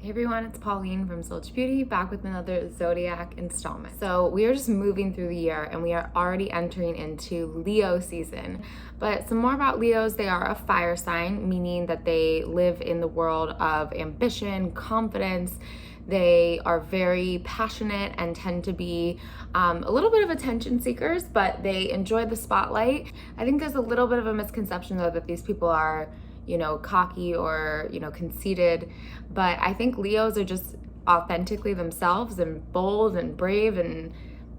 Hey everyone, it's Pauline from Subtl Beauty, back with another Zodiac installment. So we are just moving through the year and we are already entering into Leo season. But some more about Leos: they are a fire sign, meaning that they live in the world of ambition, confidence. They are very passionate and tend to be a little bit of attention seekers, but they enjoy the spotlight. I think there's a little bit of a misconception though that these people are cocky or, conceited. But I think Leos are just authentically themselves and bold and brave, and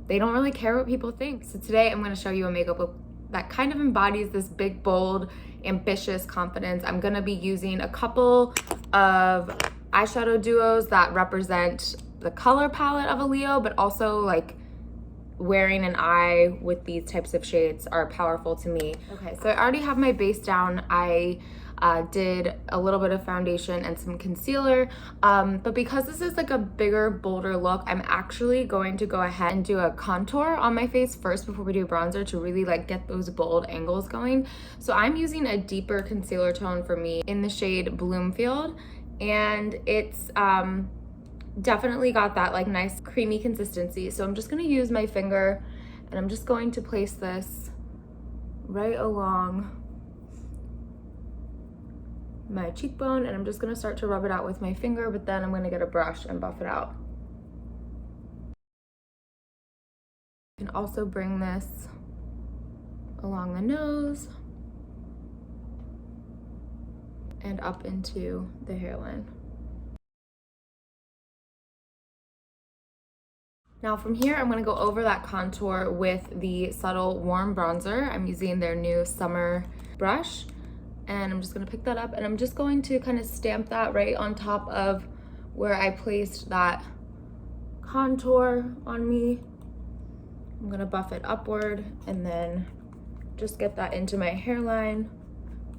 they don't really care what people think. So today I'm going to show you a makeup look that kind of embodies this big, bold, ambitious confidence. I'm going to be using a couple of eyeshadow duos that represent the color palette of a Leo, but also like wearing an eye with these types of shades are powerful to me. Okay, so I already have my base down. I did a little bit of foundation and some concealer, but because this is like a bigger, bolder look, I'm actually going to go ahead and do a contour on my face first before we do bronzer to really like get those bold angles going. So I'm using a deeper concealer tone for me in the shade Bloomfield, and it's definitely got that like nice creamy consistency. So I'm just going to use my finger and I'm just going to place this right along my cheekbone, and I'm just going to start to rub it out with my finger, but then I'm going to get a brush and buff it out. You can also bring this along the nose and up into the hairline. Now from here, I'm gonna go over that contour with the Subtle Warm Bronzer. I'm using their new summer brush, and I'm just gonna pick that up and I'm just going to kind of stamp that right on top of where I placed that contour on me. I'm gonna buff it upward and then just get that into my hairline.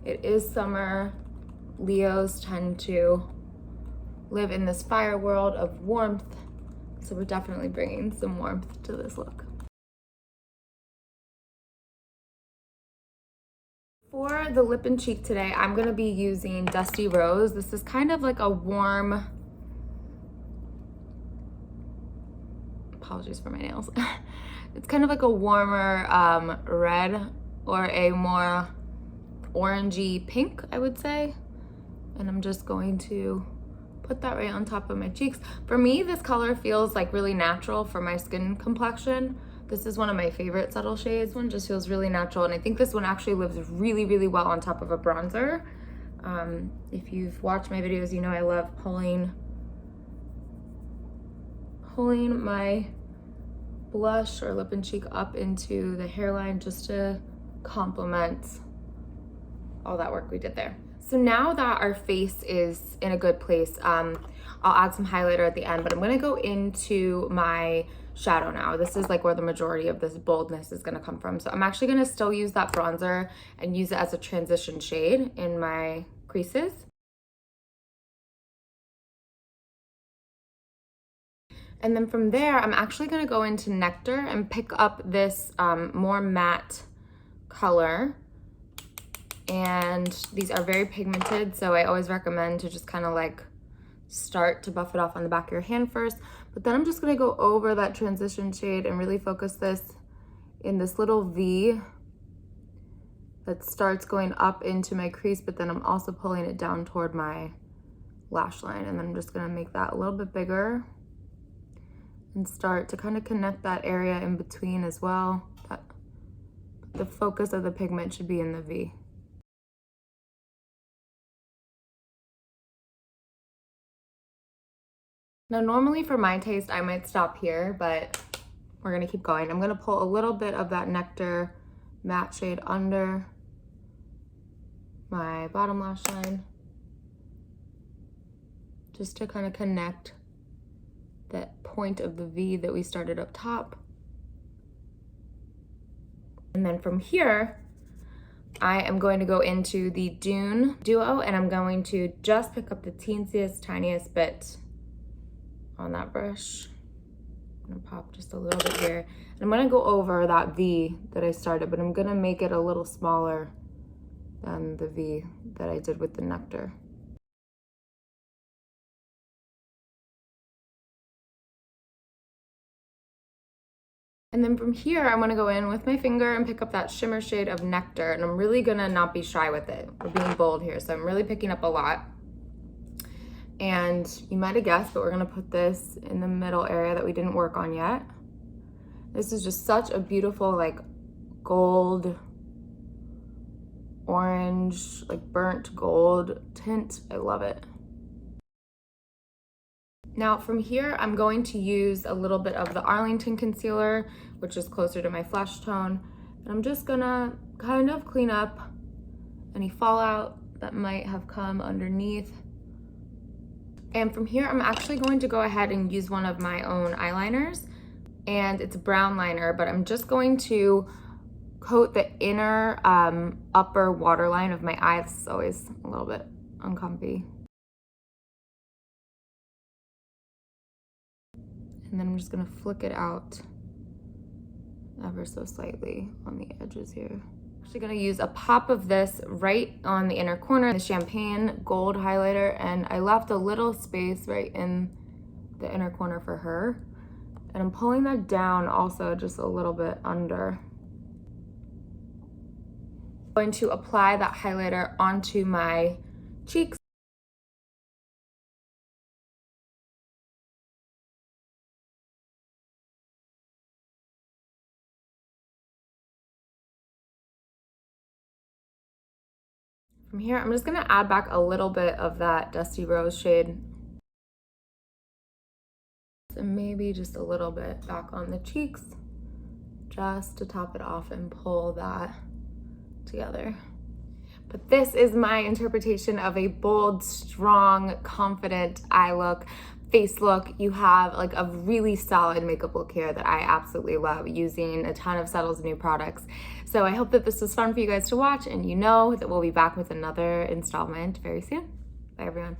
It is summer. Leos tend to live in this fire world of warmth, so we're definitely bringing some warmth to this look. For the lip and cheek today, I'm gonna be using Dusty Rose. This is kind of like a warm, apologies for my nails. It's kind of like a warmer red, or a more orangey pink, I would say. And I'm just going to put that right on top of my cheeks. For me, this color feels like really natural for my skin complexion. This is one of my favorite subtle shades. One just feels really natural, and I think this one actually lives really, really well on top of a bronzer. If you've watched my videos, you know I love pulling my blush or lip and cheek up into the hairline just to complement all that work we did there. So now that our face is in a good place, I'll add some highlighter at the end, but I'm gonna go into my shadow now. This is like where the majority of this boldness is gonna come from. So I'm actually gonna still use that bronzer and use it as a transition shade in my creases. And then from there, I'm actually gonna go into Nectar and pick up this more matte color. And these are very pigmented, so I always recommend to just kind of like start to buff it off on the back of your hand first. But then I'm just gonna go over that transition shade and really focus this in this little V that starts going up into my crease, but then I'm also pulling it down toward my lash line. And then I'm just gonna make that a little bit bigger and start to kind of connect that area in between as well. The focus of the pigment should be in the V. Now, normally for my taste, I might stop here, but we're gonna keep going. I'm gonna pull a little bit of that Nectar matte shade under my bottom lash line, just to kind of connect that point of the V that we started up top. And then from here, I am going to go into the Dune Duo, and I'm going to just pick up the teensiest, tiniest bit on that brush. I'm gonna pop just a little bit here. And I'm gonna go over that V that I started, but I'm gonna make it a little smaller than the V that I did with the Nectar. And then from here, I'm gonna go in with my finger and pick up that shimmer shade of Nectar, and I'm really gonna not be shy with it. We're being bold here, so I'm really picking up a lot. And you might have guessed, but we're gonna put this in the middle area that we didn't work on yet. This is just such a beautiful, like gold, orange, like burnt gold tint. I love it. Now from here, I'm going to use a little bit of the Arlington concealer, which is closer to my flesh tone. And I'm just gonna kind of clean up any fallout that might have come underneath. And from here, I'm actually going to go ahead and use one of my own eyeliners. And it's a brown liner, but I'm just going to coat the inner upper waterline of my eye. This is always a little bit uncomfy. And then I'm just gonna flick it out ever so slightly on the edges here. I'm actually gonna use a pop of this right on the inner corner, the champagne gold highlighter, and I left a little space right in the inner corner for her. And I'm pulling that down also just a little bit under. I'm going to apply that highlighter onto my cheeks. From here, I'm just gonna add back a little bit of that Dusty Rose shade. And maybe just a little bit back on the cheeks, just to top it off and pull that together. But this is my interpretation of a bold, strong, confident eye look, face look. You have like a really solid makeup look here that I absolutely love, using a ton of Subtl's new products. So I hope that this was fun for you guys to watch, and you know that we'll be back with another installment very soon. Bye everyone.